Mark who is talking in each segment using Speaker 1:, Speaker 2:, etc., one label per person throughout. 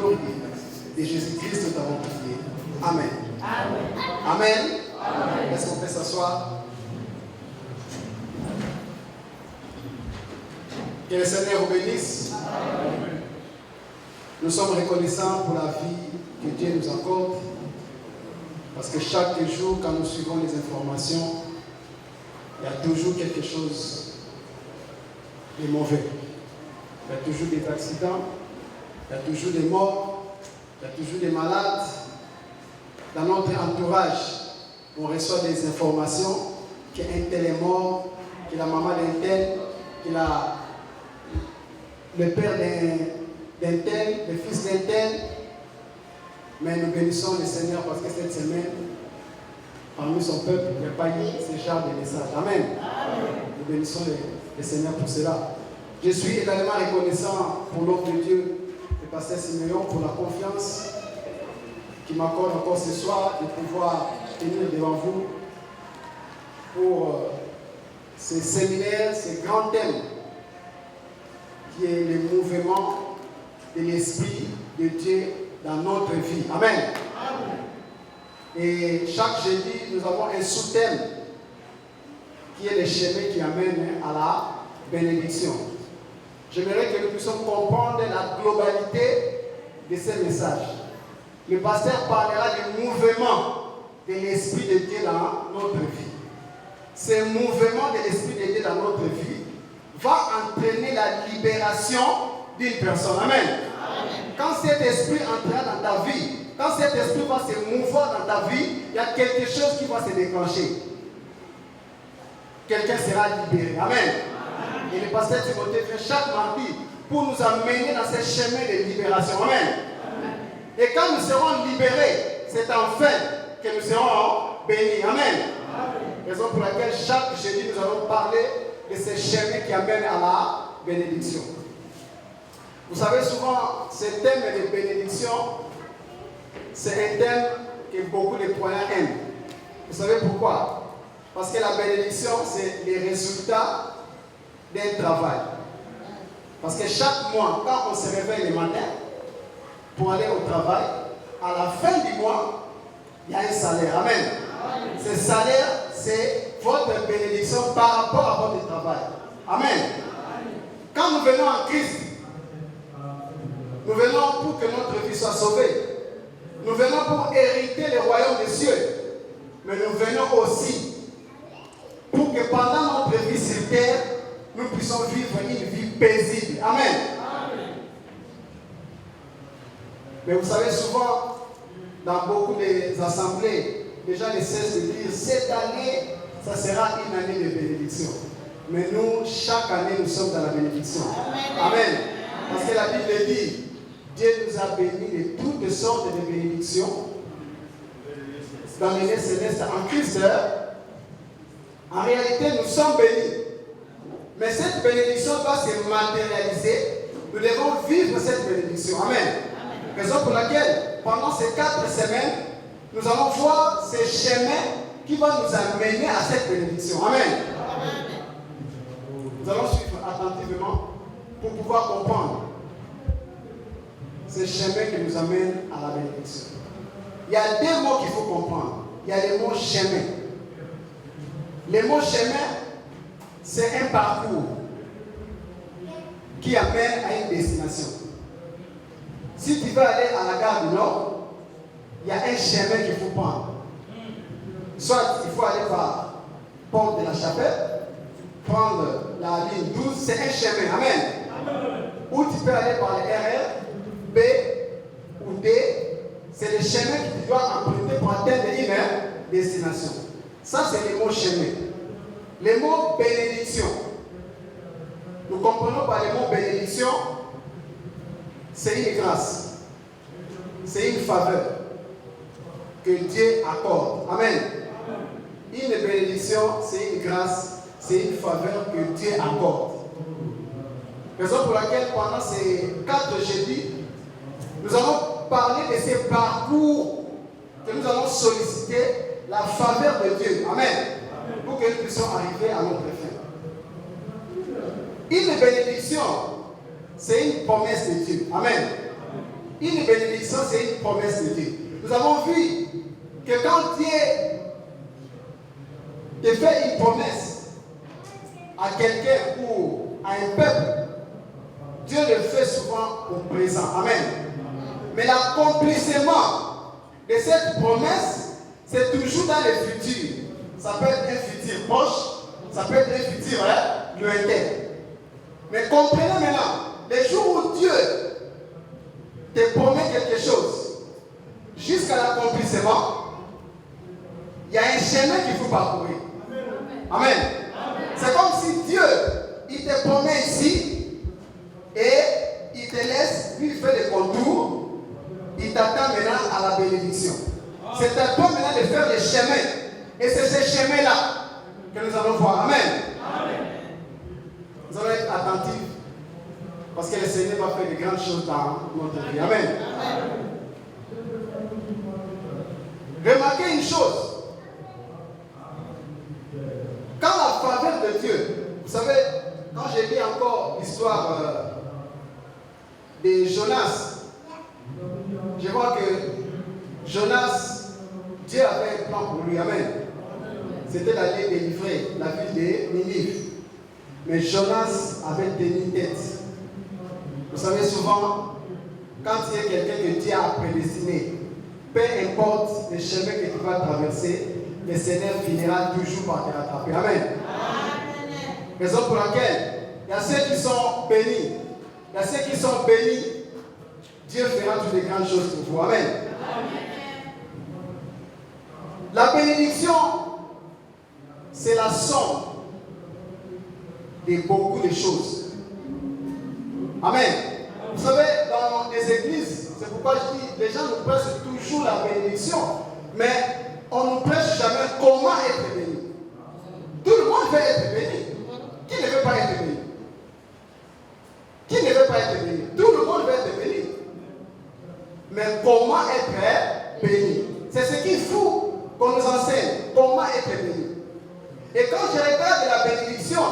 Speaker 1: glorie de Jésus-Christ, nous t'avons prié. Amen. Amen. Amen. Est-ce qu'on peut s'asseoir? Que le Seigneur vous bénisse. Amen. Nous sommes reconnaissants pour la vie que Dieu nous accorde. Parce que chaque jour, quand nous suivons les informations, il y a toujours quelque chose de mauvais. Il y a toujours des accidents, il y a toujours des morts, il y a toujours des malades. Dans notre entourage, on reçoit des informations qu'un tel est mort, que la maman d'un tel, que le père d'un tel, le fils d'un tel. Mais nous bénissons le Seigneur parce que cette semaine, parmi son peuple, il n'y a pas eu ce genre de message. Amen. Nous bénissons le Seigneur pour cela. Je suis également reconnaissant pour l'homme de Dieu, le pasteur Siméon, pour la confiance qui m'accorde encore ce soir de pouvoir venir devant vous pour ce séminaire, ce grand thème qui est le mouvement de l'Esprit de Dieu dans notre vie. Amen. Et chaque jeudi, nous avons un sous-thème qui est le chemin qui amène à la bénédiction. J'aimerais que nous puissions comprendre la globalité de ce message. Le pasteur parlera du mouvement de l'Esprit de Dieu dans notre vie. Ce mouvement de l'Esprit de Dieu dans notre vie va entraîner la libération d'une personne. Amen. Quand cet esprit entrera dans ta vie, quand cet esprit va se mouvoir dans ta vie, il y a quelque chose qui va se déclencher. Quelqu'un sera libéré. Amen. Et le pasteur Timothée fait chaque mardi pour nous amener dans ce chemin de libération. Amen. Et quand nous serons libérés, c'est enfin que nous serons bénis. Amen. Raison pour laquelle chaque jeudi nous allons parler de ce chemin qui amène à la bénédiction. Vous savez, souvent, ce thème de bénédiction, c'est un thème que beaucoup de croyants aiment. Vous savez pourquoi? Parce que la bénédiction, c'est les résultats d'un travail. Parce que chaque mois, quand on se réveille le matin pour aller au travail, à la fin du mois, il y a un salaire. Amen. Ce salaire, c'est votre bénédiction par rapport à votre travail. Amen. Quand nous venons en Christ, nous venons pour que notre vie soit sauvée. Nous venons pour hériter le royaume des cieux. Mais nous venons aussi pour que pendant notre vie sur terre, nous puissions vivre une vie paisible. Amen. Mais vous savez, souvent, dans beaucoup d'assemblées, les gens ne cessent de dire, cette année, ça sera une année de bénédiction. Mais nous, chaque année, nous sommes dans la bénédiction. Amen. Parce que la Bible dit, Dieu nous a bénis de toutes sortes de bénédictions dans les lieux célestes en Christ. En réalité, nous sommes bénis. Mais cette bénédiction doit se matérialiser. Nous devons vivre cette bénédiction. Amen. Raison pour laquelle, pendant ces 4 semaines, nous allons voir ces chemins qui vont nous amener à cette bénédiction. Amen. Nous allons suivre attentivement pour pouvoir comprendre ces chemins qui nous amènent à la bénédiction. Il y a 2 mots qu'il faut comprendre. Il y a le mot chemin. Le mot chemin, c'est un parcours qui amène à une destination. Si tu veux aller à la gare du Nord, il y a un chemin qu'il faut prendre. Soit il faut aller par Pont de la Chapelle, prendre la ligne 12, c'est un chemin. Amen. Ou tu peux aller par le RR, B ou D, c'est le chemin que tu dois emprunter pour atteindre une destination. Ça, c'est le mot chemin. Le mot bénédiction. Nous comprenons par le mot bénédiction, c'est une grâce, c'est une faveur que Dieu accorde. Amen. Une bénédiction, c'est une grâce, c'est une faveur que Dieu accorde. Raison pour laquelle pendant ces 4 jeudis, nous allons parler de ces parcours que nous allons solliciter la faveur de Dieu. Amen. Pour que nous puissions arriver à notre fin. Une bénédiction, c'est une promesse de Dieu. Amen. Une bénédiction, c'est une promesse de Dieu. Nous avons vu que quand Dieu te fait une promesse à quelqu'un ou à un peuple, Dieu le fait souvent au présent. Amen. Mais l'accomplissement de cette promesse, c'est toujours dans le futur. Ça peut être un futur proche, ça peut être un futur lointain. Mais comprenez maintenant, les jours où Dieu te promet quelque chose, jusqu'à l'accomplissement, il y a un chemin qu'il faut parcourir. Amen. C'est comme si Dieu, il te promet ici et il te laisse, lui faire des contours, il t'attend maintenant à la bénédiction. C'est à toi maintenant de faire les chemins. Et c'est ces chemins-là que nous allons voir. Amen. Nous allons être attentifs parce que le Seigneur va faire de grandes choses dans notre vie. Amen. Remarquez une chose. Quand la faveur de Dieu, vous savez, quand j'ai lu encore l'histoire de Jonas, je vois que Jonas, Dieu avait un plan pour lui. Amen. C'était d'aller délivrer la ville de Ninive. Mais Jonas avait tenu tête. Vous savez, souvent, quand il y a quelqu'un que Dieu a prédestiné, peu importe le chemin que tu vas traverser, le Seigneur finira toujours par te rattraper. Amen. Raison pour laquelle il y a ceux qui sont bénis. Il y a ceux qui sont bénis. Dieu fera toutes les grandes choses pour vous. Amen. La bénédiction, c'est la somme de beaucoup de choses. Amen. Vous savez, dans les églises, c'est pourquoi je dis, les gens nous prêchent toujours la bénédiction, mais on ne nous prêche jamais comment être béni. Tout le monde veut être béni. Qui ne veut pas être béni? Qui ne veut pas être béni? Tout le monde veut être béni. Mais comment être béni? C'est ce qu'il faut qu'on nous enseigne. Comment être béni? Et quand je regarde la bénédiction,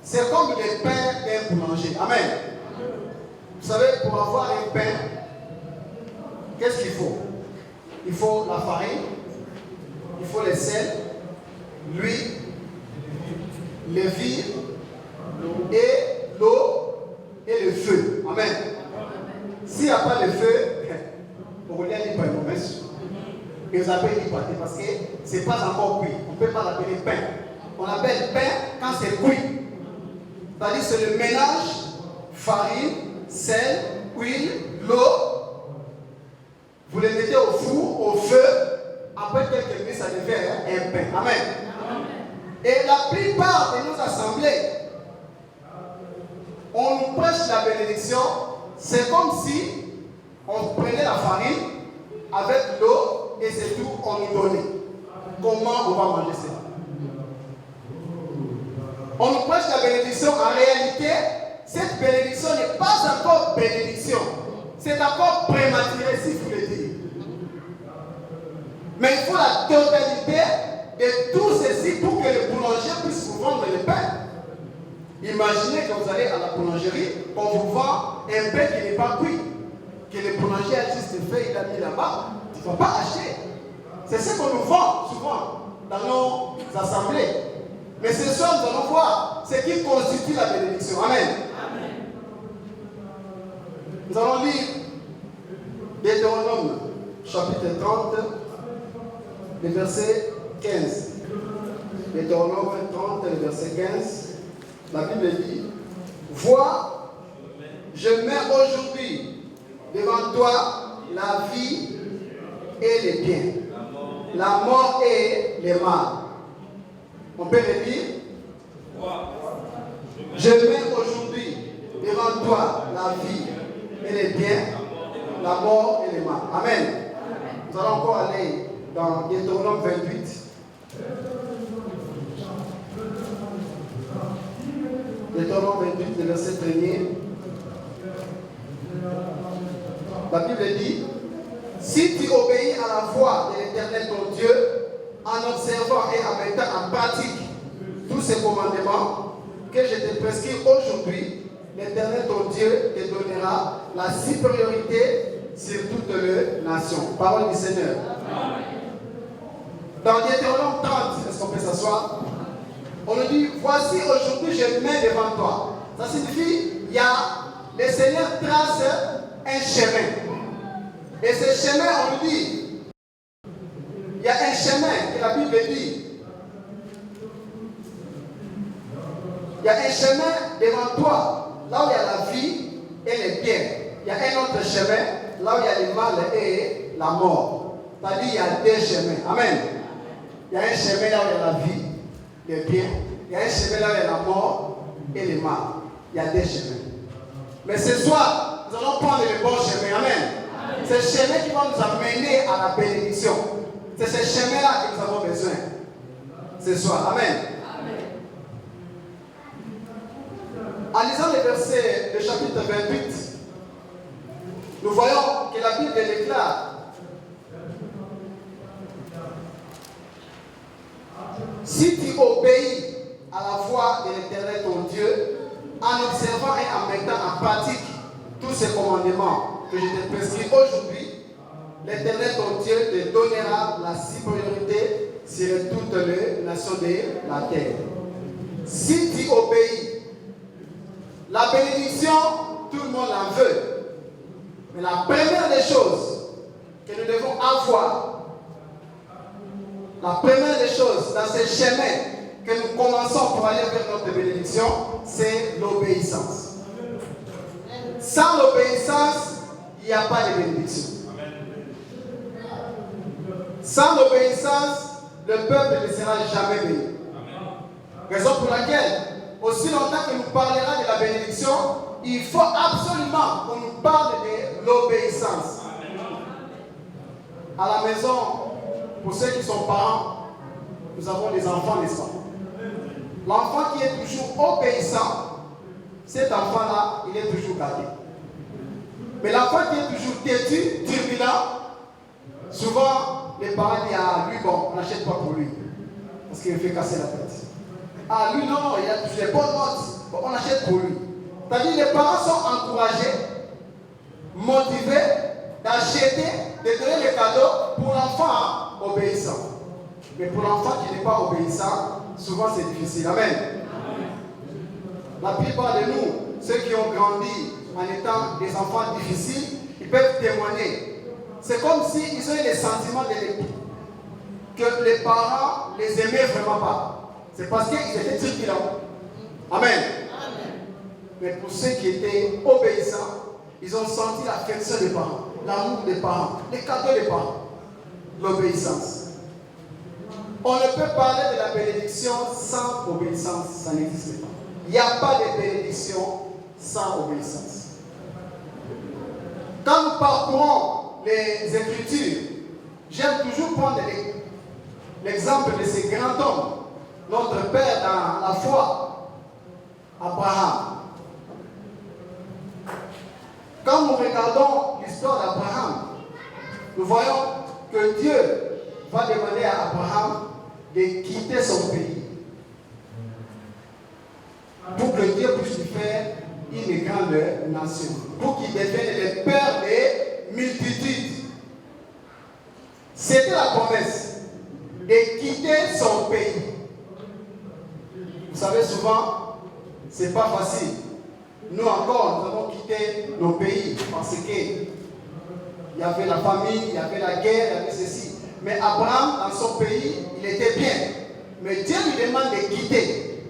Speaker 1: c'est comme le pain d'un boulanger. Amen. Vous savez, pour avoir un pain, qu'est-ce qu'il faut? Il faut la farine, il faut le sel, l'huile, levure, et l'eau et le feu. Amen. S'il n'y a pas de feu, on ne dit pas une mauvaise. Et vous appelez l'hypothèse parce que ce n'est pas encore cuit. On ne peut pas l'appeler pain. On appelle pain quand c'est cuit. C'est-à-dire c'est le mélange farine, sel, huile, l'eau. Vous les mettez au four, au feu. Après quelques minutes, ça devient un pain. Amen. Et la plupart de nos assemblées, on nous prêche la bénédiction. C'est comme si on prenait la farine avec l'eau et c'est tout, on nous donnait. Comment on va manger ça? On nous prêche la bénédiction. En réalité, cette bénédiction n'est pas encore bénédiction. C'est encore prématuré, si vous voulez dire. Mais il faut la totalité de tout ceci pour que le boulanger puisse vous vendre le pain. Imaginez que vous allez à la boulangerie, on vous vend un pain qui n'est pas cuit, que le boulanger a juste fait, il a mis là-bas. Tu ne vas pas acheter. C'est ce qu'on nous vend souvent dans nos assemblées. Mais ce soir, nous allons voir ce qui constitue la bénédiction. Amen. Nous allons lire Deutéronome, chapitre 30, le verset 15. Deutéronome 30, le verset 15. La Bible dit: vois, je mets aujourd'hui devant toi la vie et les biens, la mort et les mal. On peut le dire? Je mets aujourd'hui devant toi la vie et les biens, la mort et les mal. Amen. Nous allons encore aller dans Deutéronome 28. Deutéronome 28, le verset 1er. La Bible dit: si tu obéis à la voix de l'Éternel ton Dieu, en observant et en mettant en pratique tous ces commandements que je te prescris aujourd'hui, l'Éternel ton Dieu te donnera la supériorité sur toutes les nations. Parole du Seigneur. Dans Deutéronome 30, est-ce qu'on peut s'asseoir? On nous dit, voici aujourd'hui je mets devant toi. Ça signifie, le Seigneur trace un chemin. Et ce chemin, on nous dit, il y a un chemin que la Bible dit. Il y a un chemin devant toi, là où il y a la vie et les biens. Il y a un autre chemin, là où il y a le mal et la mort. C'est-à-dire il y a deux chemins. Amen. Il y a un chemin là où il y a la vie, les biens. Il y a un chemin là où il y a la mort et le mal. Il y a deux chemins. Mais ce soir, nous allons prendre le bon chemin. Amen. C'est le chemin qui va nous amener à la bénédiction. C'est ce chemin-là que nous avons besoin ce soir. Amen. En lisant les versets du chapitre 28, nous voyons que la Bible déclare: si tu obéis à la voix de l'Éternel ton Dieu, en observant et en mettant en pratique tous ces commandements que je te prescris aujourd'hui, l'Éternel ton Dieu te donnera la supériorité sur toutes les nations de la terre. Si tu obéis, la bénédiction, tout le monde la veut. Mais la première des choses que nous devons avoir, la première des choses dans ce chemin que nous commençons pour aller vers notre bénédiction, c'est l'obéissance. Sans l'obéissance, il n'y a pas de bénédiction. Sans l'obéissance, le peuple ne sera jamais béni. Raison pour laquelle, aussi longtemps que nous parlerons de la bénédiction, il faut absolument qu'on nous parle de l'obéissance. À la maison, pour ceux qui sont parents, nous avons des enfants, n'est-ce pas? L'enfant qui est toujours obéissant, cet enfant-là, il est toujours gâté. Mais l'enfant qui est toujours têtu, turbulent, souvent les parents disent: ah, lui, bon, on n'achète pas pour lui, parce qu'il me fait casser la tête. Ah, lui, non, il a toujours des bonnes notes, bon, on achète pour lui. C'est-à-dire les parents sont encouragés, motivés d'acheter, de donner les cadeaux pour l'enfant obéissant. Mais pour l'enfant qui n'est pas obéissant, souvent c'est difficile. Amen. La plupart de nous, ceux qui ont grandi en étant des enfants difficiles, ils peuvent témoigner. C'est comme s'ils ont eu les sentiments que les parents les aimaient vraiment pas. C'est parce qu'ils étaient turbulents. Amen. Mais pour ceux qui étaient obéissants, ils ont senti l'affection des parents, l'amour des parents, les cadeaux des parents, l'obéissance. On ne peut parler de la bénédiction sans obéissance, ça n'existe pas. Il n'y a pas de bénédiction sans obéissance. Quand nous parcourons les Écritures, j'aime toujours prendre l'exemple de ces grands hommes, notre père dans la foi, Abraham. Quand nous regardons l'histoire d'Abraham, nous voyons que Dieu va demander à Abraham de quitter son pays pour que Dieu puisse lui faire une grande nation, pour qu'il devienne le père des multitudes. C'était la promesse de quitter son pays. Vous savez, souvent, ce n'est pas facile. Nous encore, nous avons quitté nos pays parce qu'il y avait la famine, il y avait la guerre, il y avait ceci. Mais Abraham, dans son pays, il était bien. Mais Dieu lui demande de quitter.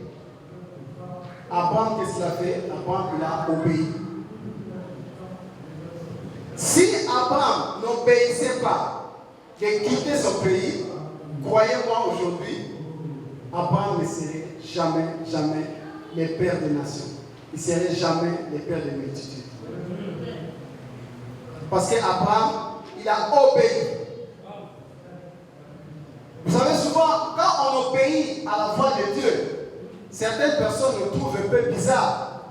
Speaker 1: Abraham, qu'est-ce qu'il a fait? Abraham, il a obéi. Si Abraham n'obéissait pas de quitter son pays, croyez-moi aujourd'hui, Abraham ne serait jamais le père des nations. Il ne serait jamais le père des multitudes. Parce qu'Abraham, il a obéi. Vous savez, souvent, quand on obéit à la voix de Dieu, certaines personnes le trouvent un peu bizarre.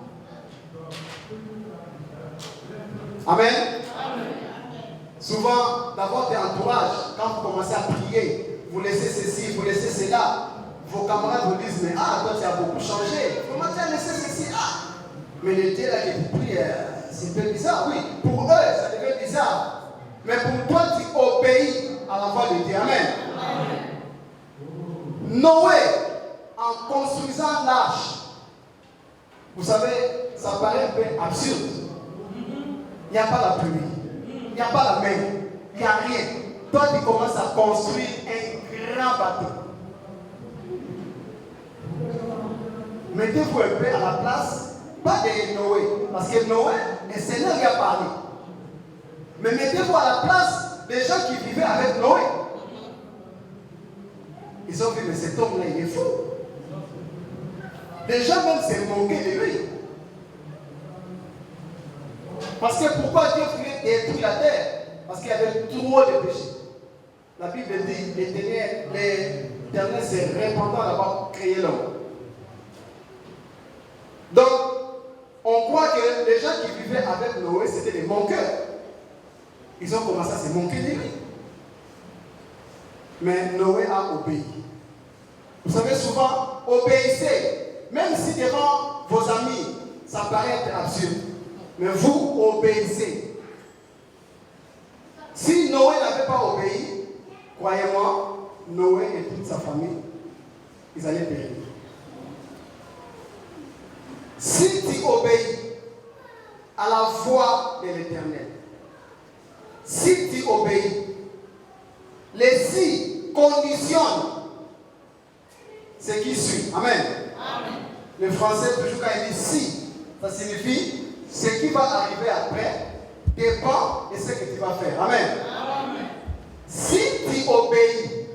Speaker 1: Amen. Souvent, dans votre entourage, quand vous commencez à prier, vous laissez ceci, vous laissez cela. Vos camarades vous disent: mais ah, toi tu as beaucoup changé. Comment tu as laissé ceci? Ah, mais le Dieu là qui vous prie, c'est un peu bizarre. Oui, pour eux, ça devient bizarre. Mais pour toi, tu obéis à la voix de Dieu. Amen. Noé, en construisant l'arche, vous savez, ça paraît un peu absurde. Il n'y a pas la pluie, il n'y a pas la mer, il n'y a rien. Toi, tu commences à construire un grand bateau. Mettez-vous un peu à la place, pas de Noé, parce que Noé, le Seigneur lui a parlé. Mais mettez-vous à la place des gens qui vivaient avec Noé. Ils ont vu, mais cet homme-là, il est fou. Les gens même s'est moqué de lui. Parce que pourquoi Dieu voulait détruire la terre? Parce qu'il y avait trop de péchés. La Bible dit, l'Éternel s'est répandant là-bas, créer l'homme. Donc, on croit que les gens qui vivaient avec Noé, c'était des moqueurs. Ils ont commencé à se moquer de lui. Mais Noé a obéi. Vous savez, souvent, obéissez. Même si devant vos amis, ça paraît être absurde. Mais vous obéissez. Si Noé n'avait pas obéi, croyez-moi, Noé et toute sa famille, ils allaient périr. Si tu obéis à la voix de l'Éternel, si tu obéis, les si conditionnent ce qui suit. Amen. Amen. Le français, toujours quand il dit si, ça signifie ce qui va arriver après dépend de ce que tu vas faire. Amen. Amen. Si tu obéis,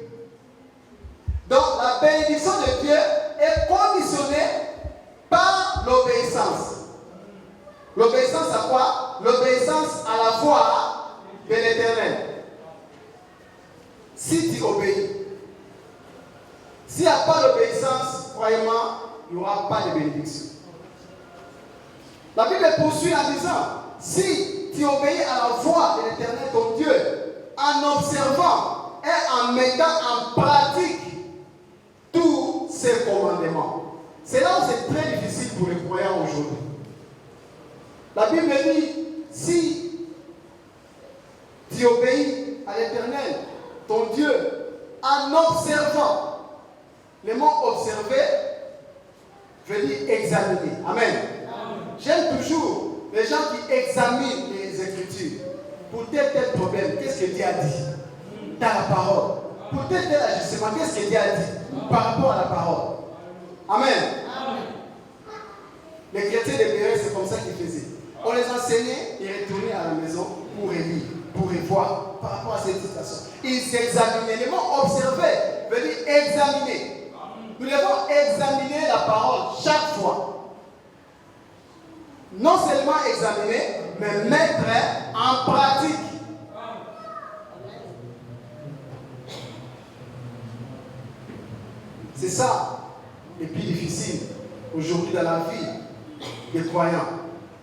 Speaker 1: donc la bénédiction de Dieu est conditionnée par l'obéissance. L'obéissance à quoi? L'obéissance à la voix de l'Éternel. Si tu obéis, s'il n'y a pas d'obéissance, croyez-moi, il n'y aura pas de bénédiction. La Bible poursuit en disant, si tu obéis à la voix de l'Éternel ton Dieu, en observant et en mettant en pratique tous ses commandements. C'est là où c'est très difficile pour les croyants aujourd'hui. La Bible dit, si tu obéis à l'Éternel, ton Dieu, en observant, le mot observer veut dire examiner. Amen. J'aime toujours les gens qui examinent les Écritures pour tel problème. Qu'est-ce que Dieu a dit dans la parole? Pour tel ajustement, qu'est-ce que Dieu a dit par rapport à la parole? Amen. Amen. Les chrétiens de Béret, c'est comme ça qu'ils faisaient. On les enseignait et retournaient à la maison pour relire, pour revoir par rapport à cette situation. Ils s'examinaient. Le mot observer veut dire examiner. Nous devons examiner la parole chaque fois. Non seulement examiner, mais mettre en pratique. C'est ça le plus difficile aujourd'hui dans la vie des croyants.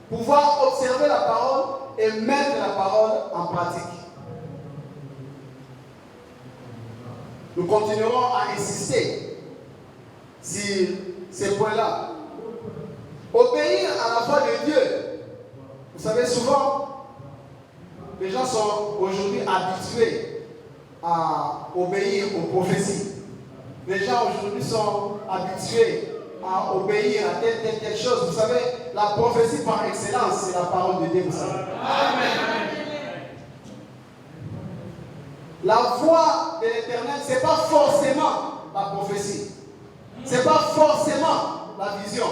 Speaker 1: Pouvoir observer la parole et mettre la parole en pratique. Nous continuerons à insister sur ces points-là. Obéir à la voix de Dieu. Vous savez, souvent, les gens sont aujourd'hui habitués à obéir aux prophéties. Les gens aujourd'hui sont habitués à obéir à telle chose. Vous savez, la prophétie par excellence, c'est la parole de Dieu. Vous savez. Amen. La voix de l'Éternel, ce n'est pas forcément la prophétie. Ce n'est pas forcément la vision.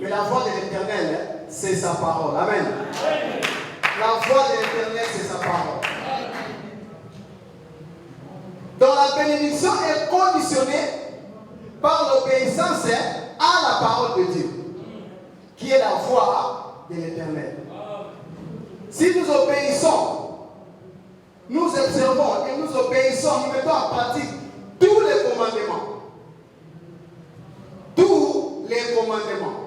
Speaker 1: Mais la voix de l'Éternel, c'est sa parole. Amen. La voix de l'Éternel, c'est sa parole. Donc la bénédiction est conditionnée par l'obéissance à la parole de Dieu, qui est la voix de l'Éternel. Si nous obéissons, nous observons et nous obéissons, nous mettons en pratique tous les commandements. Tous les commandements.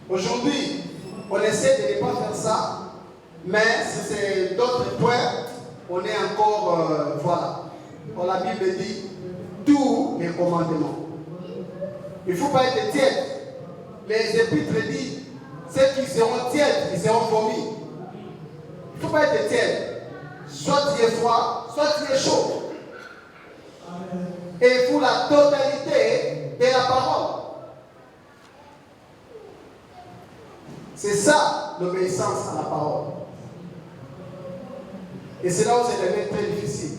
Speaker 1: Aujourd'hui, on essaie de ne pas faire ça, mais si c'est d'autres points, on est encore, voilà. Quand la Bible dit tous les commandements. Il ne faut pas être tiède. Les épîtres disent, ceux qui seront tièdes, ils seront vomis. Il ne faut pas être tiède. soit tu es froid, soit tu es chaud. Et pour la totalité de la parole. C'est ça l'obéissance à la parole. Et c'est là où c'est devenu très difficile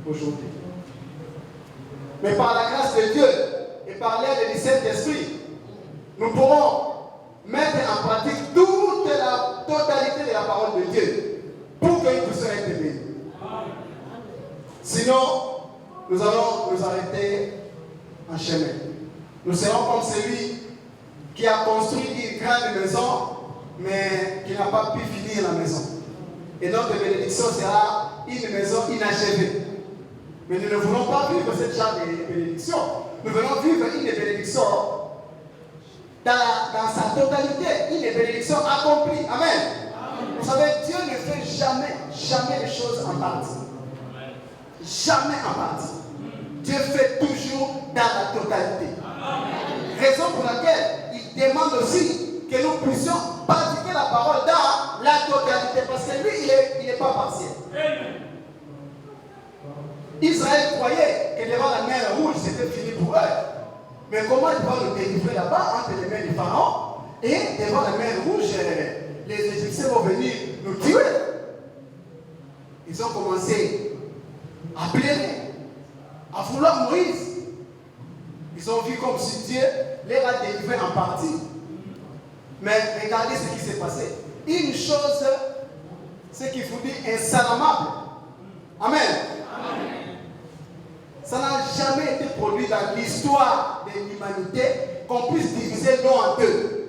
Speaker 1: aujourd'hui. Mais par la grâce de Dieu et par l'aide du Saint-Esprit, nous pourrons mettre en pratique toute la totalité de la parole de Dieu pour que nous puissions être bénis. Sinon, nous allons nous arrêter en chemin. Nous serons comme celui qui a construit une grande maison, mais qui n'a pas pu finir la maison. Et notre bénédiction sera une maison inachevée. Mais nous ne voulons pas vivre cette genre de bénédiction. Nous voulons vivre une bénédiction dans sa totalité, une bénédiction accomplie. Amen. Vous savez, Dieu ne fait jamais les choses en partie. Jamais en partie. Dieu fait toujours dans la totalité. Raison pour laquelle il demande aussi que nous puissions pratiquer la parole dans la totalité. Parce que lui, il n'est pas partiel. Israël croyait que devant la mer rouge, c'était fini pour eux. Mais comment ils vont nous délivrer là-bas entre les mains du Pharaon? Et devant la mer rouge, les Égyptiens vont venir nous tuer. Ils ont commencé à pleurer, à vouloir Moïse. Ils ont vu comme si Dieu les a délivrés en partie. Mais regardez ce qui s'est passé. Une chose, c'est qu'il faut dire insalamable. Amen. Amen. Ça n'a jamais été produit dans l'histoire de l'humanité qu'on puisse diviser l'eau en deux.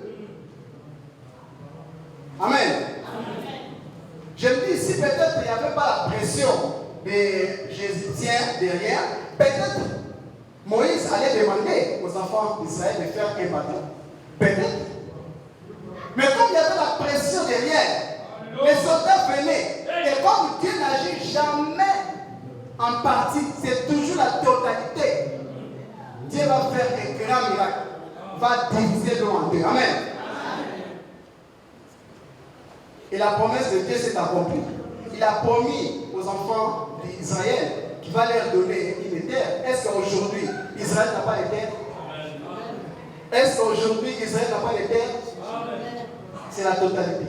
Speaker 1: Amen. Amen. Je me dis, si peut-être il n'y avait pas la pression des Égyptiens derrière, peut-être Moïse allait demander aux enfants d'Israël de faire un bateau. Peut-être. Mais comme il y avait la pression derrière, les soldats venaient. Et comme Dieu n'agit jamais en partie, c'est toujours la totalité. Dieu va faire un grand miracle. Va diviser l'eau en deux. Amen. Et la promesse de Dieu s'est accomplie. Il a promis aux enfants d'Israël qu'il va leur donner une terre. Est-ce qu'aujourd'hui, Israël n'a pas les terres? Est-ce qu'aujourd'hui, Israël n'a pas les terres? C'est la totalité.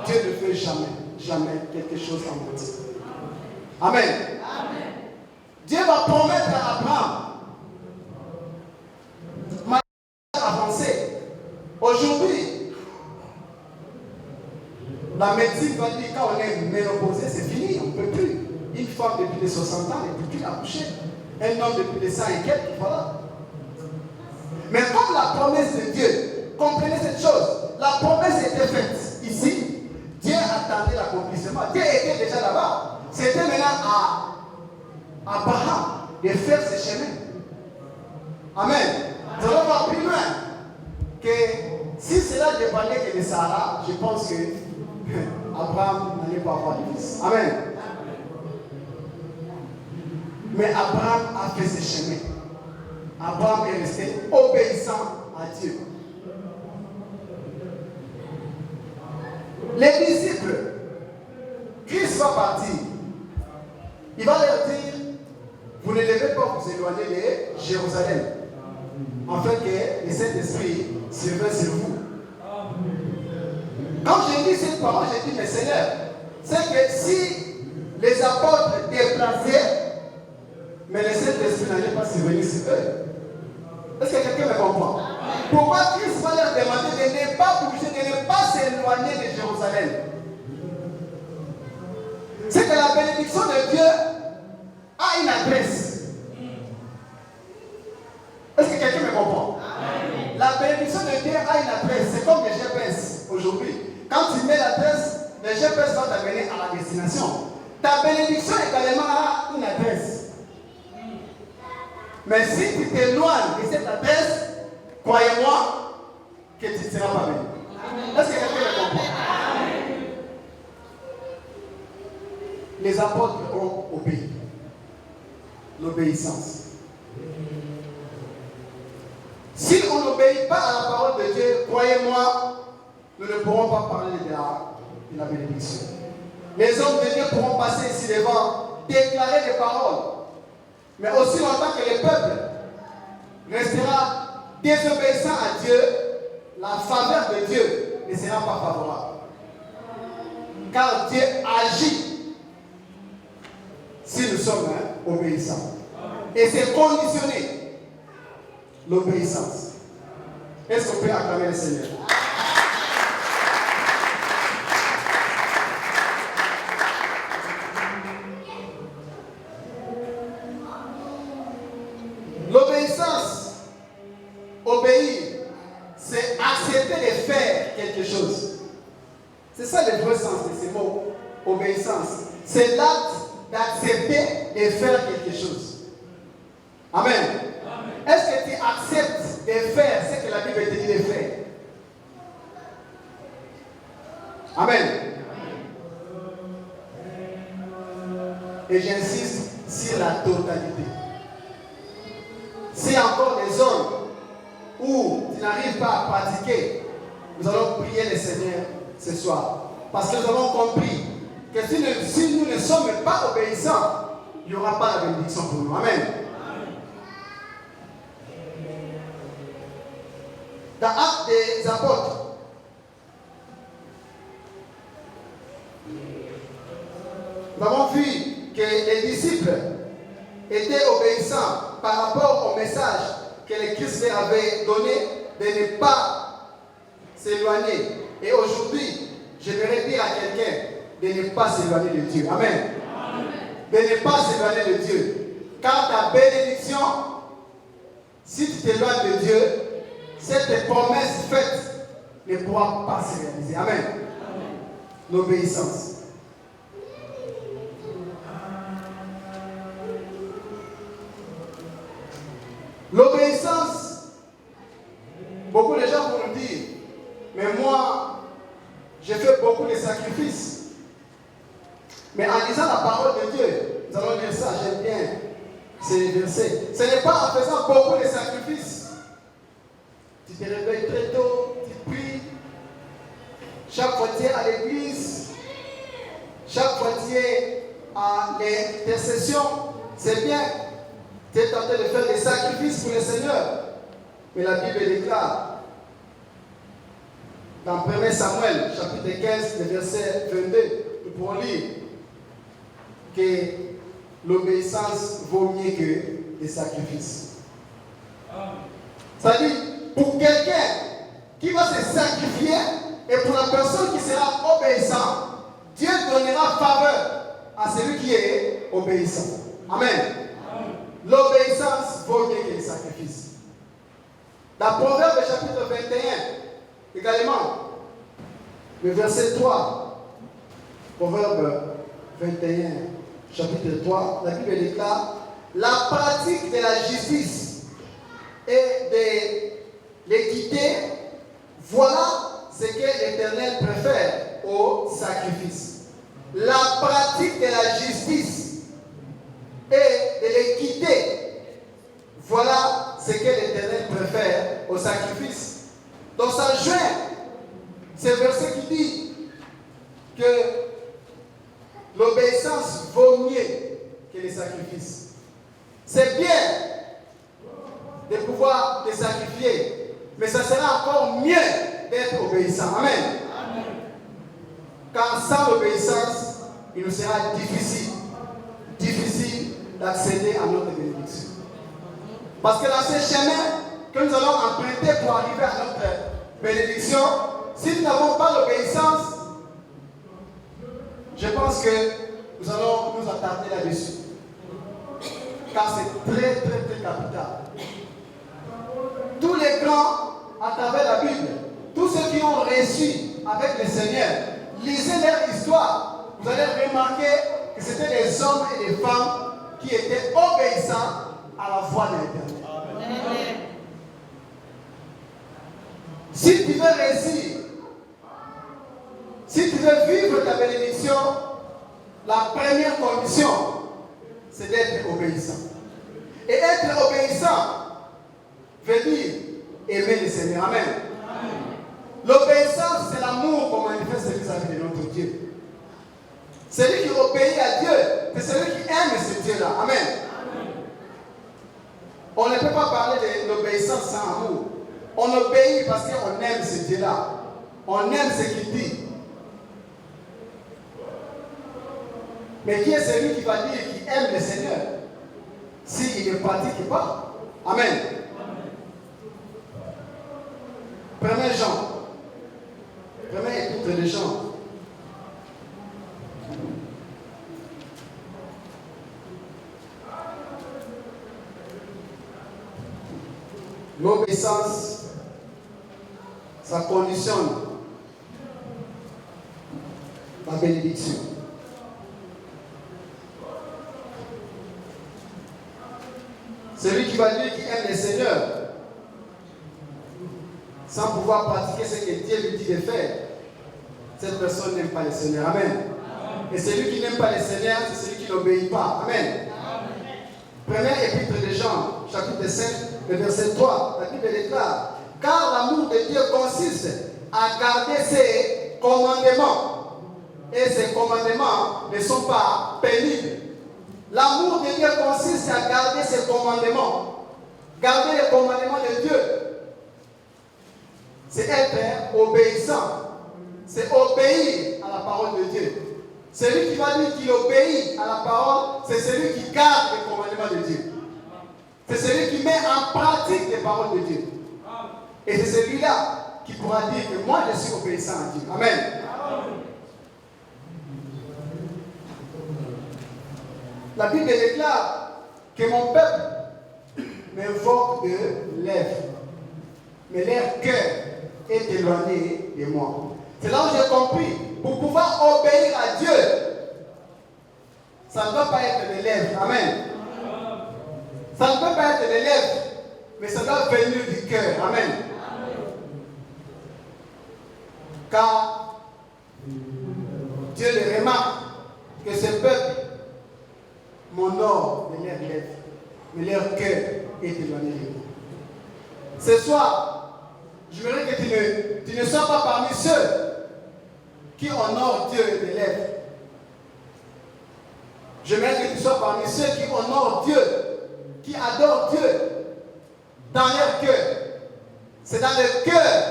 Speaker 1: Dieu ne fait jamais quelque chose en moitié. Amen. Amen. Dieu va promettre à Abraham, avancé. Aujourd'hui, la médecine va dire quand on est ménopausé, c'est fini, on ne peut plus. Une femme depuis les 60 ans ne peut plus accoucher. Un homme depuis les 100 et quelques, voilà. Mais comme la promesse de Dieu, comprenez cette chose, la promesse était faite ici, Dieu attendait l'accomplissement. Dieu était déjà là-bas. C'était maintenant à Abraham de faire ce chemin. Amen. Nous allons voir plus loin que si cela dépendait que de Sarah, je pense que Abraham n'allait pas avoir de fils. Amen. Mais Abraham a fait ce chemin. Abraham est resté obéissant à Dieu. Les disciples, Christ va partir. Il va leur dire, vous ne devez pas vous éloigner de Jérusalem, afin que le Saint-Esprit survienne sur vous. Quand j'ai lu cette parole, j'ai dit, mais Seigneur, c'est que si les apôtres déplaçaient, mais le Saint-Esprit n'allait pas survenir sur eux. Est-ce que quelqu'un me comprend? Pourquoi Christ va leur demander de ne pas bouger, de ne pas s'éloigner de Jérusalem? C'est que la bénédiction de Dieu a une adresse. Est-ce que quelqu'un me comprend? Amen. La bénédiction de Dieu a une adresse. C'est comme les GPS aujourd'hui. Quand tu mets l'adresse, les GPS vont t'amener à la destination. Ta bénédiction également a une adresse. Mais si tu t'éloignes de cette adresse, croyez-moi que tu ne seras pas béni. Est-ce que quelqu'un me comprend? Amen. Les apôtres ont obéi. L'obéissance. Si on n'obéit pas à la parole de Dieu, croyez-moi, nous ne pourrons pas parler de la bénédiction. Les hommes de Dieu pourront passer ici devant, déclarer des paroles. Mais aussi longtemps que le peuple restera désobéissant à Dieu, la faveur de Dieu ne sera pas favorable. Car Dieu agit si nous sommes obéissants. Et c'est conditionné l'obéissance. Est-ce qu'on peut acclamer le Seigneur? L'obéissance, obéir, c'est accepter de faire quelque chose. C'est ça le vrai sens de ces mots, obéissance. C'est l'acte d'accepter de faire quelque chose. Amen. Est-ce que tu acceptes de faire ce que la Bible te dit de faire? Amen. Et j'insiste sur la totalité. S'il y a encore des zones où tu n'arrives pas à pratiquer, nous allons prier le Seigneur ce soir. Parce que nous avons compris que si nous ne sommes pas obéissants, il n'y aura pas la bénédiction pour nous. Amen. Dans Actes des Apôtres, nous avons vu que les disciples étaient obéissants par rapport au message que le Christ leur avait donné de ne pas s'éloigner. Et aujourd'hui, j'aimerais dire à quelqu'un de ne pas s'éloigner de Dieu. Amen. De ne pas s'éloigner de Dieu. Car ta bénédiction, si tu t'éloignes de Dieu, cette promesse faite ne pourra pas se réaliser. Amen. L'obéissance. L'obéissance, beaucoup de gens vont nous dire, mais moi, j'ai fait beaucoup de sacrifices. Mais en lisant la parole de Dieu, nous allons lire ça, j'aime bien ces versets. Ce n'est pas en faisant beaucoup de sacrifices. Tu te réveilles très tôt, tu pries. Chaque fois tu es à l'église, chaque fois tu es à l'intercession, c'est bien. Tu es tenté de faire des sacrifices pour le Seigneur. Mais la Bible déclare dans 1 Samuel, chapitre 15, le verset 22, nous pourrons lire que l'obéissance vaut mieux que les sacrifices. C'est-à-dire, pour quelqu'un qui va se sacrifier et pour la personne qui sera obéissant, Dieu donnera faveur à celui qui est obéissant. Amen. L'obéissance vaut mieux que les sacrifices. Dans Proverbe chapitre 21, également, le verset 3, Proverbe 21, chapitre 3, la Bible déclare: la pratique de la justice et de l'équité, voilà ce que l'Éternel préfère au sacrifice. La pratique de la justice et de l'équité, voilà ce que l'Éternel préfère au sacrifice. Donc ça joint ce verset qui dit que l'obéissance vaut mieux que les sacrifices. C'est bien de pouvoir les sacrifier, mais ça sera encore mieux d'être obéissant. Amen. Car sans l'obéissance, il nous sera difficile d'accéder à notre bénédiction. Parce que dans ce chemin que nous allons emprunter pour arriver à notre bénédiction, si nous n'avons pas l'obéissance, je pense que nous allons nous attarder là-dessus. Car c'est très capital. Tous les grands à travers la Bible, tous ceux qui ont reçu avec le Seigneur, lisez leur histoire. Vous allez remarquer que c'était des hommes et des femmes qui étaient obéissants à la voix de l'Éternel. Si tu veux réussir, si tu veux vivre ta bénédiction, la première condition, c'est d'être obéissant. Et être obéissant veut dire aimer le Seigneur. Amen. L'obéissance, c'est l'amour qu'on manifeste vis-à-vis de notre Dieu. Celui qui obéit à Dieu, c'est celui qui aime ce Dieu-là. Amen. On ne peut pas parler de l'obéissance sans amour. On obéit parce qu'on aime ce Dieu-là. On aime ce qu'il dit. Mais qui est celui qui va dire qu'il aime le Seigneur s'il ne pratique pas? Amen. 1 Jean. Première épître de Jean. L'obéissance, ça conditionne la bénédiction. Celui qui va dire qu'il aime le Seigneur sans pouvoir pratiquer ce que Dieu lui dit de faire, cette personne n'aime pas le Seigneur. Amen. Et celui qui n'aime pas le Seigneur, c'est celui qui n'obéit pas. Amen. Première épître de Jean, chapitre 5, le verset 3, la Bible déclare: car l'amour de Dieu consiste à garder ses commandements. Et ces commandements ne sont pas pénibles. L'amour de Dieu consiste à garder ses commandements. Garder les commandements de Dieu, c'est être obéissant. C'est obéir à la parole de Dieu. Celui qui va dire qu'il obéit à la parole, c'est celui qui garde les commandements de Dieu. C'est celui qui met en pratique les paroles de Dieu. Et c'est celui-là qui pourra dire que moi je suis obéissant à Dieu. Amen. La Bible déclare que mon peuple m'invoque de lèvres, mais leur cœur est éloigné de moi. C'est là où j'ai compris. Pour pouvoir obéir à Dieu, ça ne doit pas être des lèvres. Amen. Ça ne peut pas être des lèvres, mais ça doit venir du cœur. Amen. Car Dieu le remarque que ce peuple m'honore de leurs lèvres, mais leur cœur est éloigné de moi. Ce soir, je voudrais que tu ne sois pas parmi ceux qui honorent Dieu de lèvres. J'aimerais que tu sois parmi ceux qui honorent Dieu, qui adorent Dieu dans leur cœur. C'est dans le cœur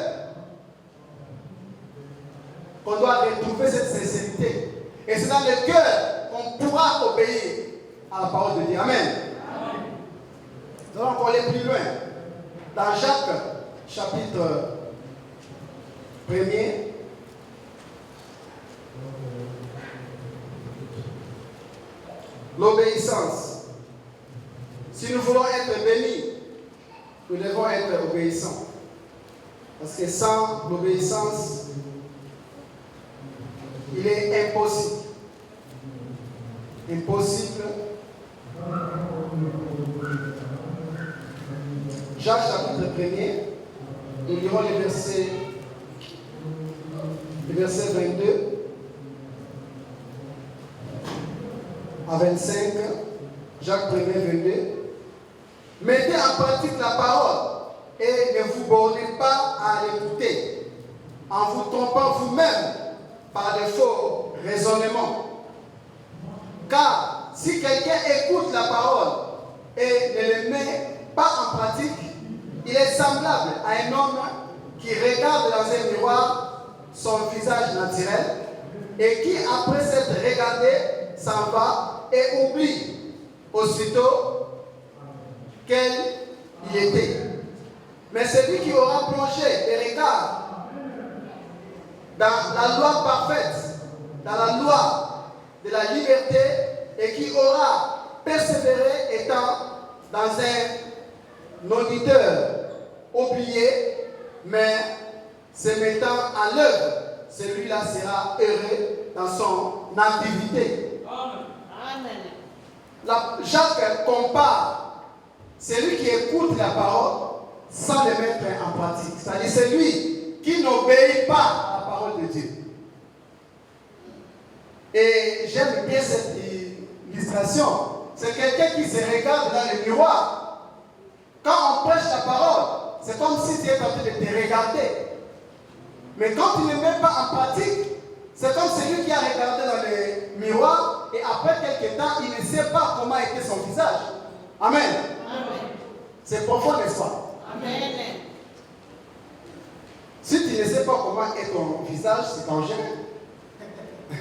Speaker 1: qu'on doit retrouver cette sincérité. Et c'est dans le cœur qu'on pourra obéir à la parole de Dieu. Amen. Nous allons encore aller plus loin. Dans Jacques, chapitre 1er, l'obéissance. Si nous voulons être bénis, nous devons être obéissants. Parce que sans l'obéissance, il est impossible. Impossible. Jacques chapitre 1er, nous lirons le verset 22 à 25. Jacques 1er, 22. Mettez en pratique la parole et ne vous bornez pas à l'écouter, en vous trompant vous-même par de faux raisonnements. Car si quelqu'un écoute la parole et ne le met pas en pratique, il est semblable à un homme qui regarde dans un miroir son visage naturel et qui, après s'être regardé, s'en va et oublie aussitôt quel il était. Mais celui qui aura plongé les regards dans la loi parfaite, dans la loi de la liberté, et qui aura persévéré étant dans un auditeur oublié, mais se mettant en œuvre, celui-là sera heureux dans son activité. Amen. Jacques compare celui qui écoute la parole sans le mettre en pratique. C'est-à-dire celui qui n'obéit pas à la parole de Dieu. Et j'aime bien cette illustration. C'est quelqu'un qui se regarde dans le miroir. Quand on prêche la parole, c'est comme si tu es en train de te regarder. Mais quand tu ne le mets pas en pratique, c'est comme celui qui a regardé dans le miroir après quelques temps, il ne sait pas comment était son visage. Amen. Amen. C'est profond, n'est-ce pas? Amen. Si tu ne sais pas comment est ton visage, c'est dangereux.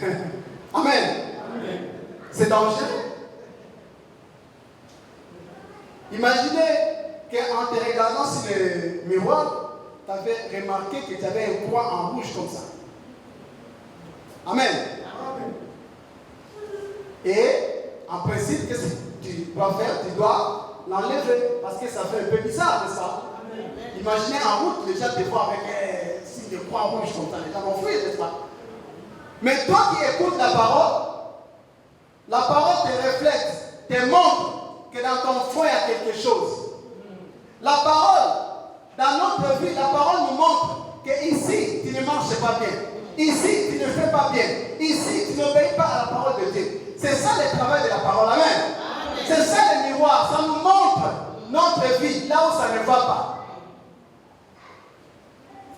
Speaker 1: Amen. Amen. C'est dangereux. Imaginez qu'en te regardant sur le miroir, tu avais remarqué que tu avais un point en rouge comme ça. Amen. Amen. Et en principe, qu'est-ce que tu dois faire? Tu dois l'enlever parce que ça fait un peu bizarre, n'est-ce pas? Imaginez en route, les gens te voient avec des points rouges comme ça, les gens vont fuir, n'est-ce pas? Mais toi qui écoutes la parole te reflète, te montre que dans ton foie il y a quelque chose. La parole, dans notre vie, la parole nous montre que ici tu ne marches pas bien. Ici tu ne fais pas bien. Ici tu n'obéis pas à la parole de Dieu. C'est ça le travail de la parole. Amen. Amen. C'est ça le miroir. Ça nous montre notre vie, là où ça ne va pas.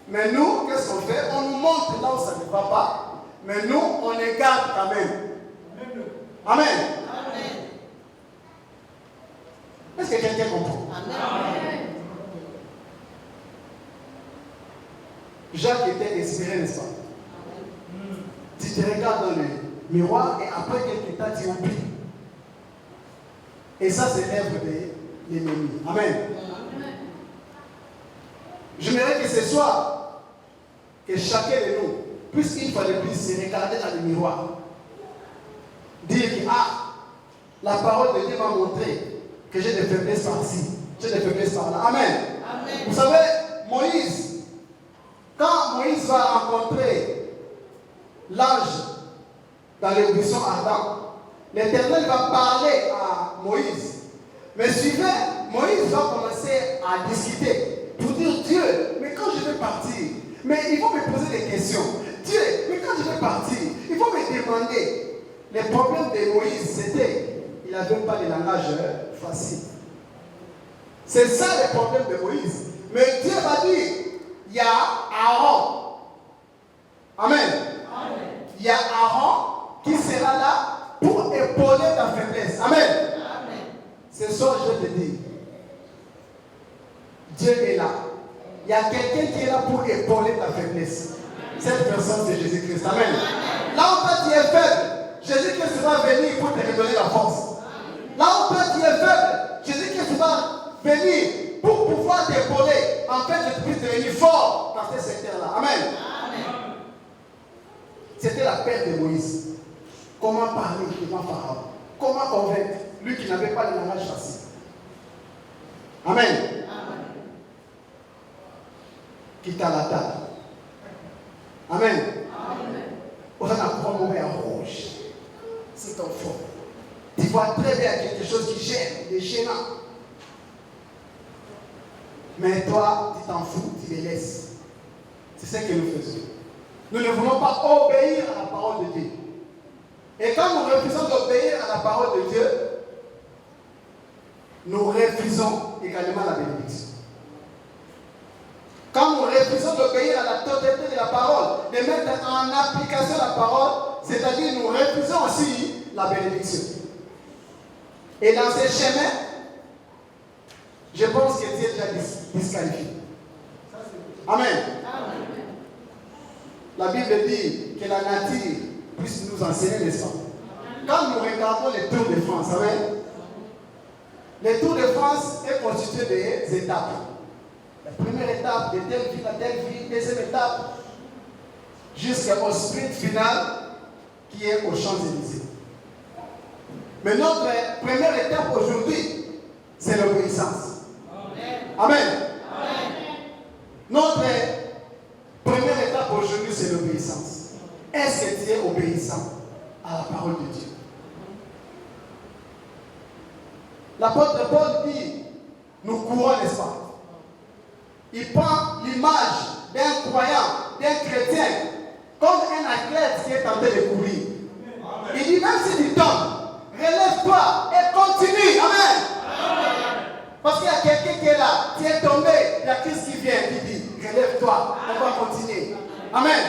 Speaker 1: Mais nous, qu'est-ce qu'on fait? On nous montre là où ça ne va pas. Mais nous, on les garde quand même. Amen. Amen. Est-ce que quelqu'un comprend? Amen. Jacques était inspiré, n'est-ce pas? Amen. Tu te regardes dans le miroir et après quelques temps, tu oublies. Et ça, c'est l'œuvre de l'ennemi. Amen. Amen. J'aimerais que ce soit que chacun de nous puisse une fois de plus se regarder dans le miroir. Dire que la parole de Dieu m'a montré que j'ai des faiblesses par-ci, j'ai des faiblesses par-là. Amen. Amen. Vous savez, Moïse, quand Moïse va rencontrer l'ange dans le buisson ardent, l'Éternel va parler à Moïse. Mais suivez, Moïse va commencer à discuter pour dire Dieu, mais quand je vais partir, mais ils vont me poser des questions. Dieu, mais quand je vais partir, ils vont me demander. Les problèmes de Moïse, c'était, il n'avait pas de langage facile. C'est ça le problème de Moïse. Mais Dieu va dire, il y a Aaron. Amen. Amen. Il y a Aaron qui sera là pour épauler ta faiblesse. Amen. Amen. Ce soir, je vais te dire, Dieu est là. Il y a quelqu'un qui est là pour épauler ta faiblesse. Cette personne, c'est Jésus-Christ. Amen. Amen. Là où toi tu es faible, Jésus-Christ va venir pour te redonner la force. Là où toi tu es faible, Jésus-Christ va venir pour pouvoir t'épauler. En fait, je puisse devenir fort dans ce secteur-là. Amen. Amen. C'était la perte de Moïse. Comment parler devant Pharaon? Comment convaincre lui qui n'avait pas le langage facile? Amen. Amen. Quitte à la table. Amen. Amen. On va prendre mon verre rouge. C'est ton fond. Tu vois très bien quelque chose qui gêne, des gênants. Mais toi, tu t'en fous, tu les laisses. C'est ce que nous faisons. Nous ne voulons pas obéir à la parole de Dieu. Et quand nous refusons d'obéir à la parole de Dieu, nous refusons également la bénédiction. Quand nous refusons d'obéir à la totalité de la parole, de mettre en application la parole, c'est-à-dire nous refusons aussi la bénédiction. Et dans ces chemins, je pense que Dieu est déjà disqualifié. Amen. Amen. La Bible dit que la nature puisse nous enseigner, n'est-ce pas? Quand nous regardons les Tours de France, amen. Les Tours de France est constitué des étapes. La première étape de telle ville à telle ville, deuxième étape, jusqu'au sprint final qui est aux Champs-Élysées. Mais notre première étape aujourd'hui, c'est l'obéissance. Amen. Amen. Amen. Notre première étape aujourd'hui, c'est l'obéissance. Est-ce que tu es obéissant à la parole de Dieu? L'apôtre Paul dit, nous courons, n'est-ce pas? Il prend l'image d'un croyant, d'un chrétien, comme un athlète qui est en train de courir. Il dit, même si tu tombes, relève-toi et continue. Amen. Amen. Parce qu'il y a quelqu'un qui est là, tu es tombé, il y a Christ qui vient, qui dit, relève-toi, on va continuer. Amen.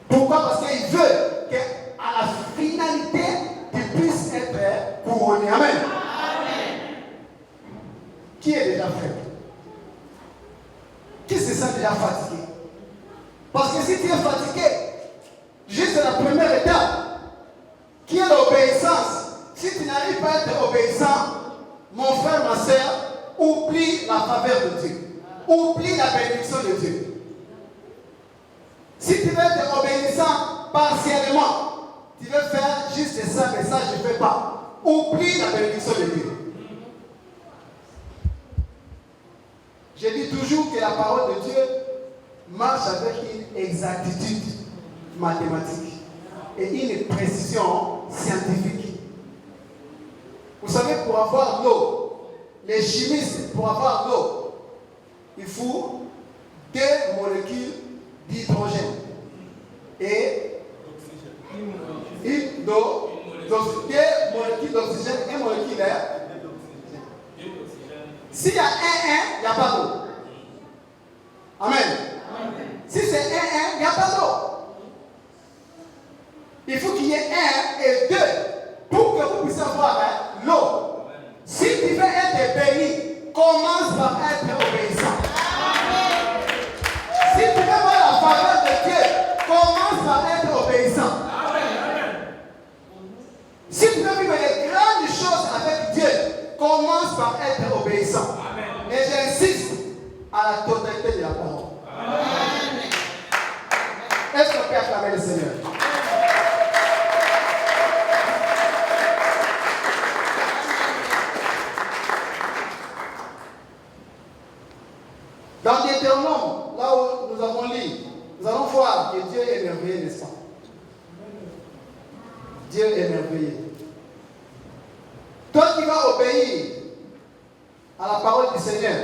Speaker 1: Pourquoi? Parce qu'il veut que fatigué. Juste la première étape, qui est l'obéissance. Si tu n'arrives pas à être obéissant, mon frère, ma soeur, oublie la faveur de Dieu. Oublie la bénédiction de Dieu. Si tu veux être obéissant partiellement, tu veux faire juste ça, mais ça je ne fais pas. Oublie la bénédiction de Dieu. Je dis toujours que la parole de Dieu marche avec une exactitude mathématique et une précision scientifique. Vous savez, pour avoir l'eau, les chimistes, pour avoir l'eau, il faut 2 molécules d'hydrogène et 2 molécules d'oxygène et molécules d'air. S'il y a 1, il n'y a pas d'eau. Amen. Si c'est 1, il n'y a pas d'eau. Il faut qu'il y ait 1 et 2 pour que vous puissiez avoir l'eau. Si tu veux être béni, commence par être obéissant. Si tu veux voir la faveur de Dieu, commence par être obéissant. Si tu veux vivre les grandes choses avec Dieu, commence par être obéissant. Et j'insiste à la totalité de la parole. Est-ce qu'on peut acclamer le Seigneur? Dans Deutéronome, là où nous avons lu, nous allons voir que Dieu est merveilleux, n'est-ce pas? Dieu est merveilleux. Toi qui vas obéir à la parole du Seigneur,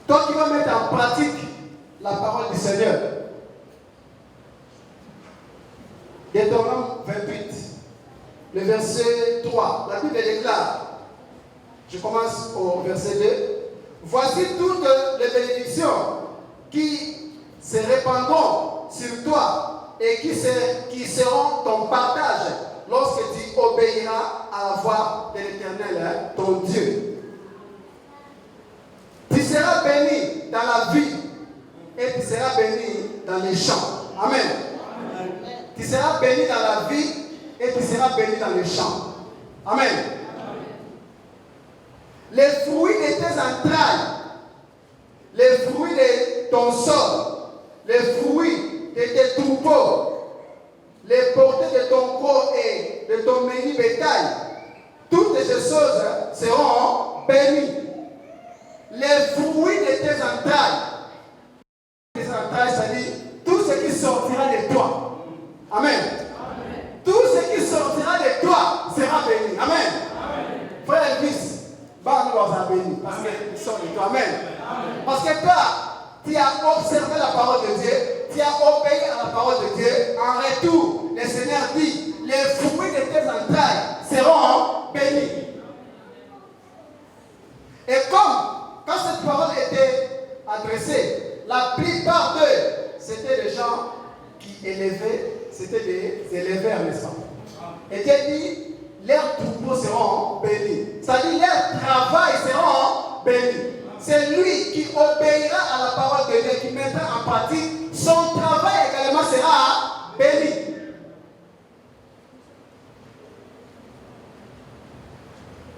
Speaker 1: toi qui vas mettre en pratique la parole du Seigneur, Deutéronome 28, le verset 3, la Bible déclare, je commence au verset 2, voici toutes les bénédictions qui se répandront sur toi et qui seront ton partage lorsque tu obéiras à la voix de l'Éternel, ton Dieu. Tu seras béni dans la vie et tu seras béni dans les champs. Amen. Tu seras béni dans la vie et tu seras béni dans les champs. Amen. Les fruits de tes entrailles, les fruits de ton sol, les fruits de tes troupeaux, les portées de ton corps et de ton menu bétail, toutes ces choses seront bénies. Les fruits de tes entrailles, c'est-à-dire tout ce qui sortira de toi. Amen. Tout ce qui sortira de toi sera béni. Amen. Frère et fils, nous avons béni parce qu'ils sont de toi. Amen. Parce que toi, tu as observé la parole de Dieu, tu as obéi à la parole de Dieu. En retour, le Seigneur dit, les fruits de tes entrailles seront bénis. Et quand cette parole était adressée, la plupart d'eux, c'était des gens qui élevaient, c'était des éleveurs, n'est-ce pas? Et Dieu dit, leurs troupeaux seront bénis. C'est-à-dire, leurs travail seront bénis. C'est lui qui obéira à la parole de Dieu, qui mettra en pratique, son travail également sera béni.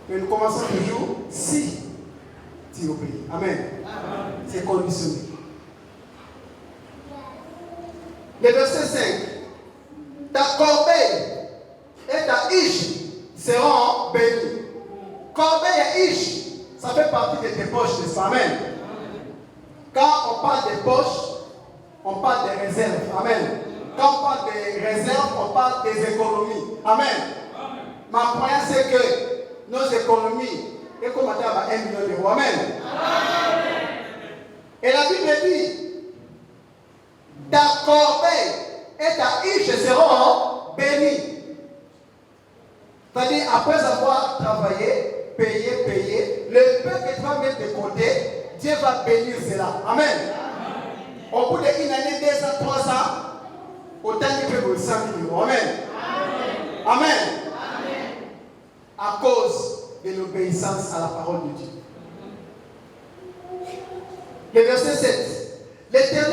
Speaker 1: Mais nous commençons toujours si tu obéis. Amen. C'est conditionné. Le verset 5. Ta corbeille et ta hiche seront bénies. Corbeille et hiche, ça fait partie de tes poches, n'est-ce pas? Amen. Quand on parle des poches, on parle des réserves. Amen. Quand on parle des réserves, on parle des économies. Amen. Ma croyance c'est que nos économies est comme à 1 million d'euros. Amen. Et la Bible dit, ta corbeille et ta hiche seront bénies. C'est-à-dire, après avoir travaillé, payé, le peu que tu vas mettre de côté, Dieu va bénir cela. Amen. Au bout d'une année, 2 ans, 3 ans, autant qu'il peut vous 100 millions. Amen. Amen. À cause de l'obéissance à la parole de Dieu. Le verset 7. L'Éternel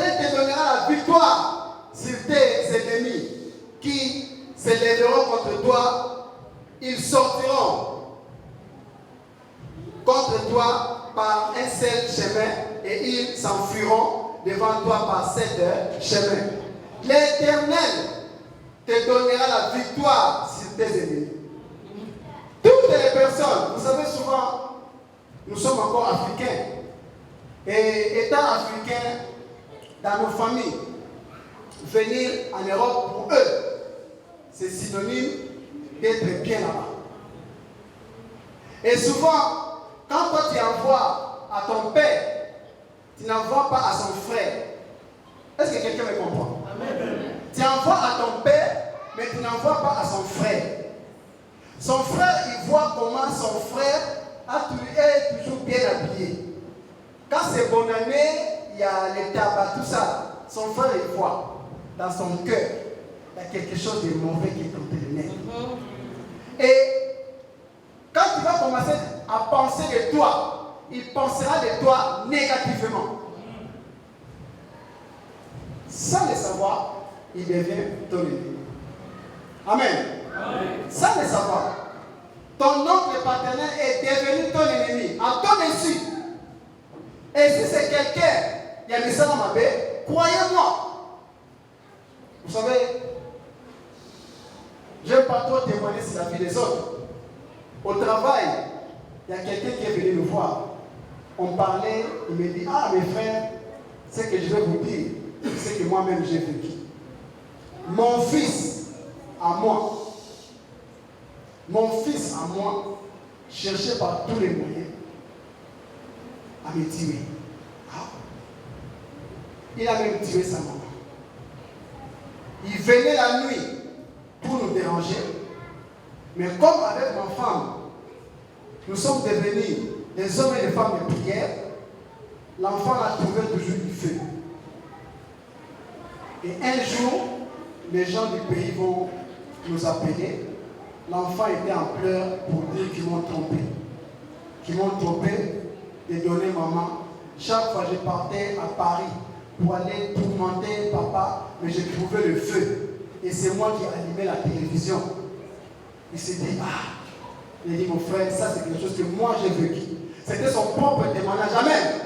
Speaker 1: ennemis qui se lèveront contre toi, ils sortiront contre toi par un seul chemin et ils s'enfuiront devant toi par 7 chemins. L'Éternel te donnera la victoire sur tes ennemis. Toutes les personnes, vous savez souvent, nous sommes encore africains. Et étant africains, dans nos familles, venir en Europe pour eux, c'est synonyme d'être bien là-bas. Et souvent, quand toi tu envoies à ton père, tu n'envoies pas à son frère. Est-ce que quelqu'un me comprend? Amen. Tu envoies à ton père, mais tu n'envoies pas à son frère. Son frère, il voit comment son frère est toujours bien habillé. Quand c'est bonne année, il y a les tabacs, tout ça. Son frère, il voit dans son cœur, il y a quelque chose de mauvais qui est en train de naître. Et quand tu vas commencer à penser de toi, il pensera de toi négativement. Sans le savoir, il devient ton ennemi. Amen. Sans le savoir, ton oncle paternel est devenu ton ennemi, à ton insu. Et si c'est quelqu'un, il y a des gens dans ma baie, croyez-moi. Vous savez, je n'aime pas trop témoigner sur la vie des autres. Au travail, il y a quelqu'un qui est venu nous voir. On parlait, il me dit, ah mes frères, ce que je vais vous dire, c'est ce que moi-même j'ai vécu. Mon fils à moi, cherchait par tous les moyens à me tuer. Ah. Il a même tué sa maman. Il venait la nuit pour nous déranger. Mais comme avec ma femme, nous sommes devenus des hommes et des femmes de prière, l'enfant a trouvé toujours du feu. Et un jour, les gens du pays vont nous appeler. L'enfant était en pleurs pour dire qu'ils m'ont trompé. Qu'ils m'ont trompé de donner maman. Chaque fois que je partais à Paris pour aller tourmenter papa, mais j'ai trouvé le feu. Et c'est moi qui allumais la télévision. Il s'est dit, ah, il a dit, mon frère, ça c'est quelque chose que moi j'ai vécu. C'était son propre témoignage. Amen. Amen.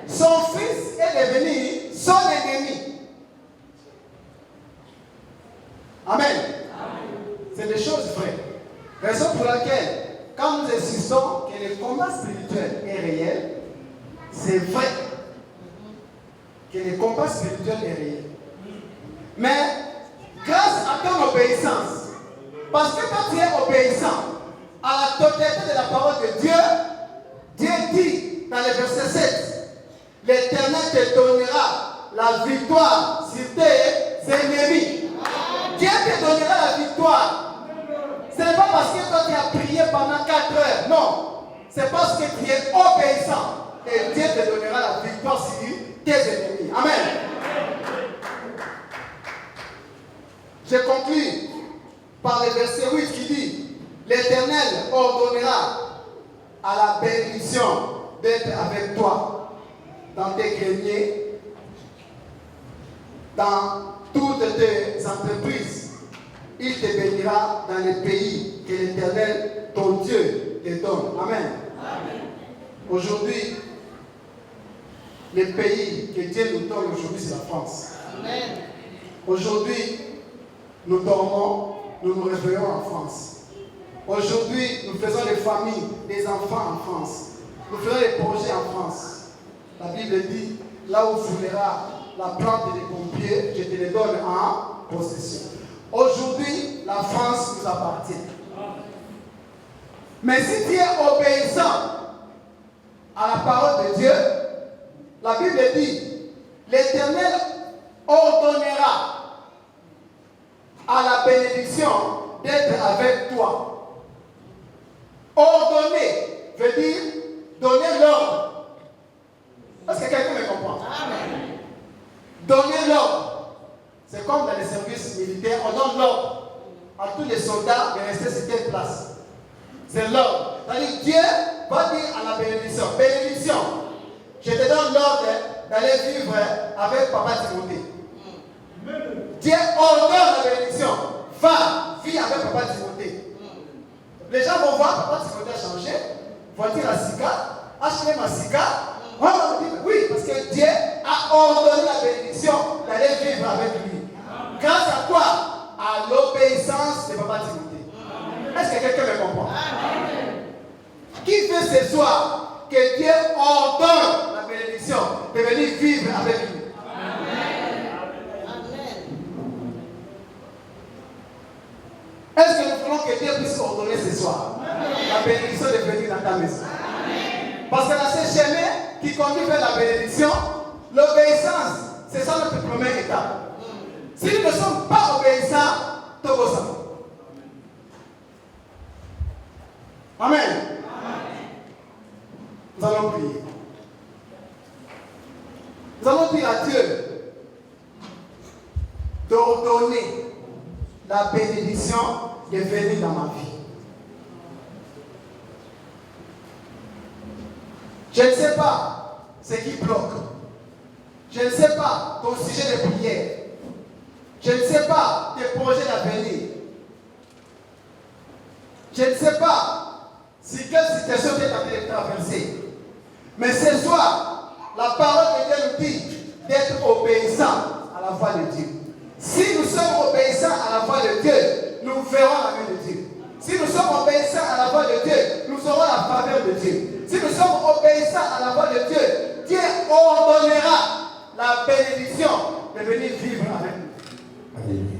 Speaker 1: Son fils est devenu son ennemi. Amen. C'est des choses vraies. Raison pour laquelle, quand nous insistons que le combat spirituel est réel, c'est vrai que le combat spirituel est réel. Mais grâce à ton obéissance, parce que quand tu es obéissant à la totalité de la parole de Dieu, Dieu dit dans le verset 7, l'Éternel te donnera la victoire sur tes ennemis. Dieu te donnera la victoire. Ce n'est pas parce que toi tu as prié pendant 4 heures. Non. C'est parce que tu es obéissant. Et Dieu te donnera la victoire sur tes ennemis. Amen. Je conclue par le verset 8 qui dit, l'Éternel ordonnera à la bénédiction d'être avec toi dans tes greniers, dans toutes tes entreprises. Il te bénira dans les pays que l'Éternel, ton Dieu, te donne. Amen. Amen. Aujourd'hui, le pays que Dieu nous donne aujourd'hui, c'est la France. Amen. Aujourd'hui, nous dormons, nous nous réveillons en France. Aujourd'hui, nous faisons des familles, des enfants en France. Nous faisons des projets en France. La Bible dit, là où tu verras la plante des pompiers, je te les donne en possession. Aujourd'hui, la France nous appartient. Mais si tu es obéissant à la parole de Dieu, la Bible dit, l'Éternel ordonnera à la bénédiction d'être avec toi. Ordonner veut dire donner l'ordre. Est-ce que quelqu'un me comprend? Amen. Donner l'ordre. C'est comme dans les services militaires, on donne l'ordre à tous les soldats de rester sur telle place. C'est l'ordre. C'est-à-dire Dieu va dire à la bénédiction, bénédiction, je te donne l'ordre d'aller vivre avec Papa Timothée. Dieu ordonne vis avec Papa Timothée. Les gens vont voir Papa Timothée a changé, voiture à Sika, HLM à Sika. On va dire oui, parce que Dieu a ordonné la bénédiction d'aller vivre avec lui. Grâce à quoi? À l'obéissance de Papa Timothée. Est-ce que quelqu'un me comprend? Qui fait ce soir que Dieu ordonne la bénédiction de venir vivre avec lui? Est-ce que nous voulons que Dieu puisse ordonner ce soir la bénédiction de venir dans ta maison? Parce que dans ce chemin qui conduit vers la bénédiction, l'obéissance, c'est ça notre première étape. Si nous ne sommes pas obéissants, tout va ça. Amen. Nous allons prier. Nous allons dire à Dieu d'ordonner la bénédiction de venir dans ma vie. Je ne sais pas ce qui bloque. Je ne sais pas ton sujet de prière. Je ne sais pas tes projets d'avenir. Je ne sais pas si quelle situation tu es en train de traverser. Mais ce soir, la parole de Dieu nous dit d'être obéissant à la voix de Dieu. Si nous sommes obéissants à la voix de Dieu, nous verrons la main de Dieu. Si nous sommes obéissants à la voix de Dieu, nous aurons la faveur de Dieu. Si nous sommes obéissants à la voix de Dieu, Dieu ordonnera la bénédiction de venir vivre avec nous. Alléluia.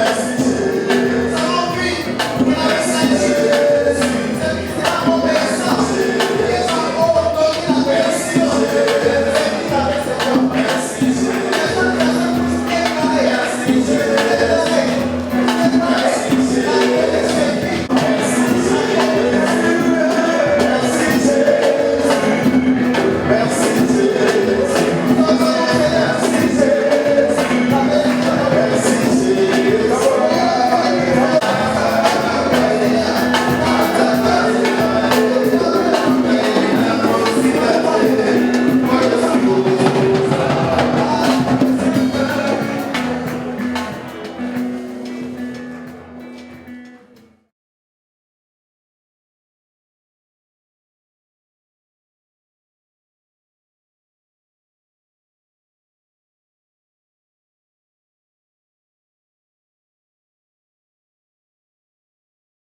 Speaker 2: Merci